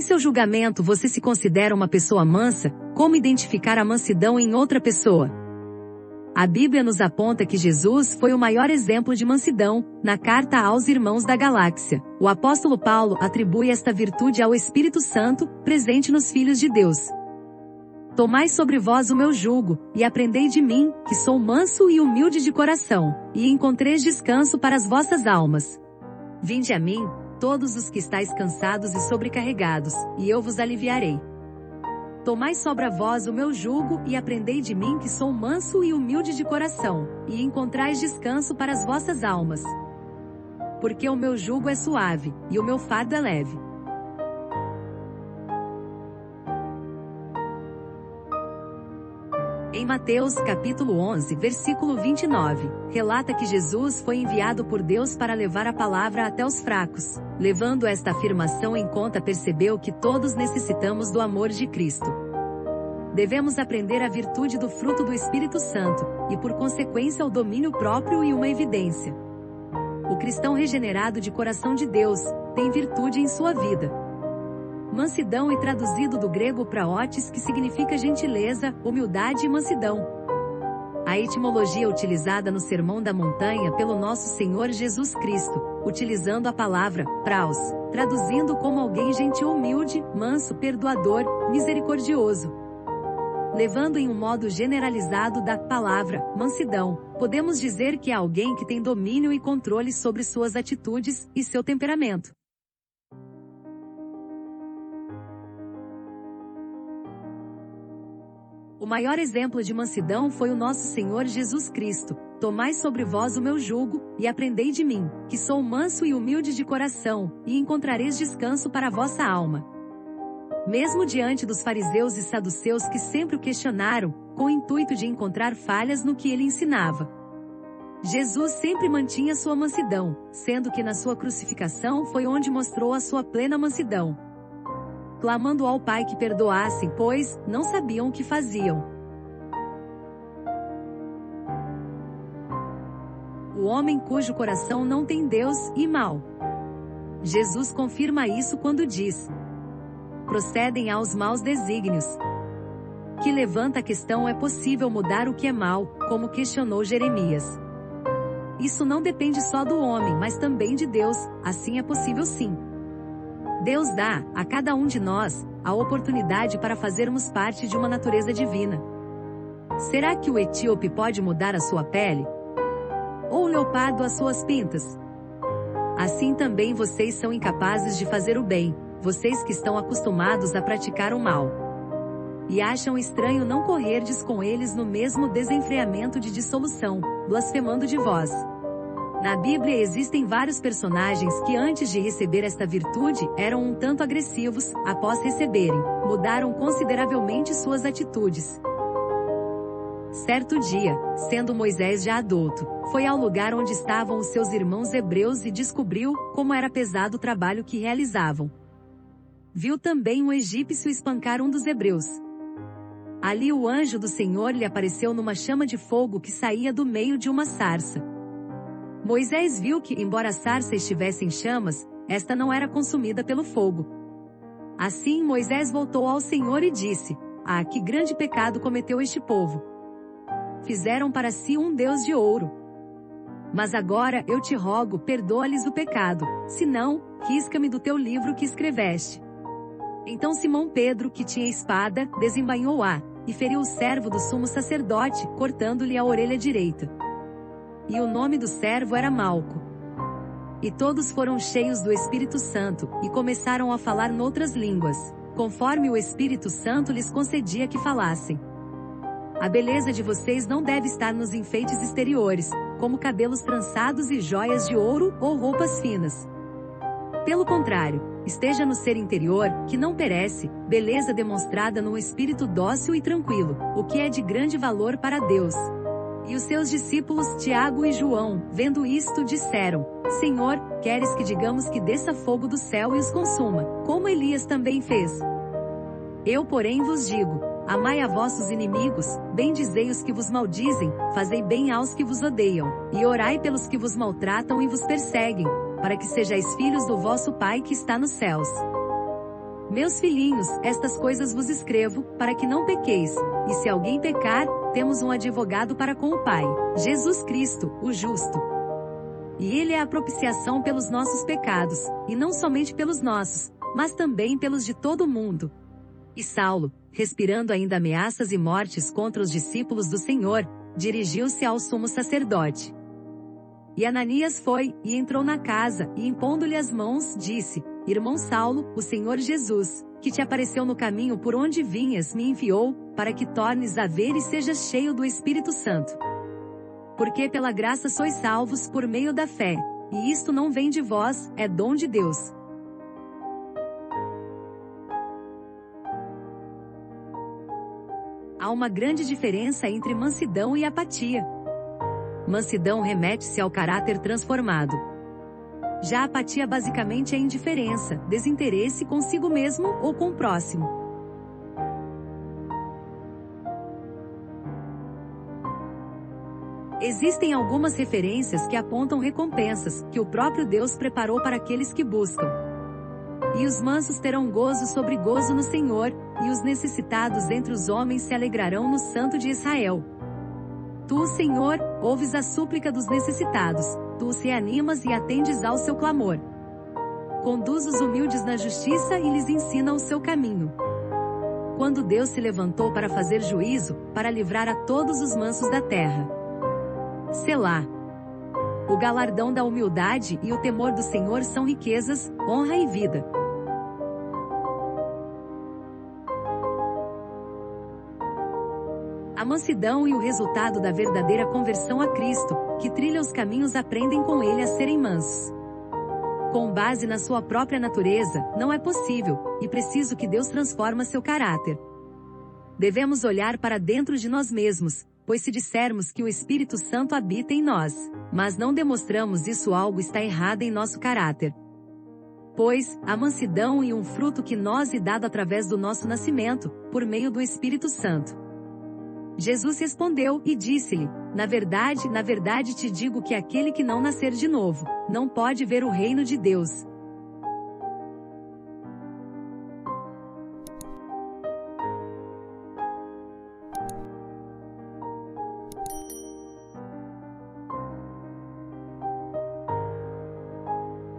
seu julgamento você se considera uma pessoa mansa, como identificar a mansidão em outra pessoa? A Bíblia nos aponta que Jesus foi o maior exemplo de mansidão. Na carta aos irmãos da galáxia, o apóstolo Paulo atribui esta virtude ao Espírito Santo, presente nos filhos de Deus. Tomai sobre vós o meu jugo, e aprendei de mim, que sou manso e humilde de coração, e encontreis descanso para as vossas almas. Vinde a mim, todos os que estáis cansados e sobrecarregados, e eu vos aliviarei. Tomai sobre vós o meu jugo, e aprendei de mim que sou manso e humilde de coração, e encontrais descanso para as vossas almas. Porque o meu jugo é suave, e o meu fardo é leve. Em Mateus capítulo 11, versículo 29, relata que Jesus foi enviado por Deus para levar a palavra até os fracos. Levando esta afirmação em conta, percebeu que todos necessitamos do amor de Cristo. Devemos aprender a virtude do fruto do Espírito Santo, e por consequência o domínio próprio e uma evidência. O cristão regenerado de coração de Deus, tem virtude em sua vida. Mansidão é traduzido do grego praotes, que significa gentileza, humildade e mansidão. A etimologia utilizada no Sermão da Montanha pelo nosso Senhor Jesus Cristo, utilizando a palavra praos, traduzindo como alguém gentil, humilde, manso, perdoador, misericordioso. Levando em um modo generalizado da palavra mansidão, podemos dizer que é alguém que tem domínio e controle sobre suas atitudes e seu temperamento. O maior exemplo de mansidão foi o nosso Senhor Jesus Cristo. Tomai sobre vós o meu jugo, e aprendei de mim, que sou manso e humilde de coração, e encontrareis descanso para a vossa alma. Mesmo diante dos fariseus e saduceus que sempre o questionaram, com o intuito de encontrar falhas no que ele ensinava, Jesus sempre mantinha sua mansidão, sendo que na sua crucificação foi onde mostrou a sua plena mansidão. Clamando ao Pai que perdoassem, pois não sabiam o que faziam. O homem cujo coração não tem Deus, e mal. Jesus confirma isso quando diz: procedem aos maus desígnios. Que levanta a questão: é possível mudar o que é mal, como questionou Jeremias. Isso não depende só do homem, mas também de Deus. Assim é possível, sim. Deus dá, a cada um de nós, a oportunidade para fazermos parte de uma natureza divina. Será que o etíope pode mudar a sua pele? Ou o leopardo as suas pintas? Assim também vocês são incapazes de fazer o bem, vocês que estão acostumados a praticar o mal. E acham estranho não correrdes com eles no mesmo desenfreamento de dissolução, blasfemando de vós. Na Bíblia existem vários personagens que antes de receber esta virtude, eram um tanto agressivos, após receberem, mudaram consideravelmente suas atitudes. Certo dia, sendo Moisés já adulto, foi ao lugar onde estavam os seus irmãos hebreus e descobriu como era pesado o trabalho que realizavam. Viu também um egípcio espancar um dos hebreus. Ali o anjo do Senhor lhe apareceu numa chama de fogo que saía do meio de uma sarça. Moisés viu que, embora a sarça estivesse em chamas, esta não era consumida pelo fogo. Assim Moisés voltou ao Senhor e disse: ah, que grande pecado cometeu este povo! Fizeram para si um Deus de ouro. Mas agora, eu te rogo, perdoa-lhes o pecado, senão, risca-me do teu livro que escreveste. Então Simão Pedro, que tinha espada, desembainhou-a, e feriu o servo do sumo sacerdote, cortando-lhe a orelha direita. E o nome do servo era Malco. E todos foram cheios do Espírito Santo, e começaram a falar noutras línguas, conforme o Espírito Santo lhes concedia que falassem. A beleza de vocês não deve estar nos enfeites exteriores, como cabelos trançados e joias de ouro ou roupas finas. Pelo contrário, esteja no ser interior, que não perece, beleza demonstrada num espírito dócil e tranquilo, o que é de grande valor para Deus. E os seus discípulos Tiago e João, vendo isto, disseram: Senhor, queres que digamos que desça fogo do céu e os consuma, como Elias também fez? Eu, porém, vos digo: amai a vossos inimigos, bendizei os que vos maldizem, fazei bem aos que vos odeiam, e orai pelos que vos maltratam e vos perseguem, para que sejais filhos do vosso Pai que está nos céus. Meus filhinhos, estas coisas vos escrevo, para que não pequeis. E se alguém pecar, temos um advogado para com o Pai, Jesus Cristo, o justo. E ele é a propiciação pelos nossos pecados, e não somente pelos nossos, mas também pelos de todo o mundo. E Saulo, respirando ainda ameaças e mortes contra os discípulos do Senhor, dirigiu-se ao sumo sacerdote. E Ananias foi, e entrou na casa, e impondo-lhe as mãos, disse: Irmão Saulo, o Senhor Jesus, que te apareceu no caminho por onde vinhas, me enviou, para que tornes a ver e sejas cheio do Espírito Santo. Porque pela graça sois salvos por meio da fé, e isto não vem de vós, é dom de Deus. Há uma grande diferença entre mansidão e apatia. Mansidão remete-se ao caráter transformado. Já a apatia basicamente é indiferença, desinteresse consigo mesmo ou com o próximo. Existem algumas referências que apontam recompensas que o próprio Deus preparou para aqueles que buscam. E os mansos terão gozo sobre gozo no Senhor, e os necessitados entre os homens se alegrarão no Santo de Israel. Tu, Senhor, ouves a súplica dos necessitados, tu os reanimas e atendes ao seu clamor. Conduz os humildes na justiça e lhes ensina o seu caminho. Quando Deus se levantou para fazer juízo, para livrar a todos os mansos da terra. Selá. O galardão da humildade e o temor do Senhor são riquezas, honra e vida. A mansidão e o resultado da verdadeira conversão a Cristo, que trilha os caminhos aprendem com Ele a serem mansos. Com base na sua própria natureza, não é possível, e preciso que Deus transforme seu caráter. Devemos olhar para dentro de nós mesmos, pois se dissermos que o Espírito Santo habita em nós, mas não demonstramos isso, algo está errado em nosso caráter. Pois, a mansidão e um fruto que nos é dado através do nosso nascimento, por meio do Espírito Santo. Jesus respondeu e disse-lhe: na verdade te digo que aquele que não nascer de novo, não pode ver o reino de Deus.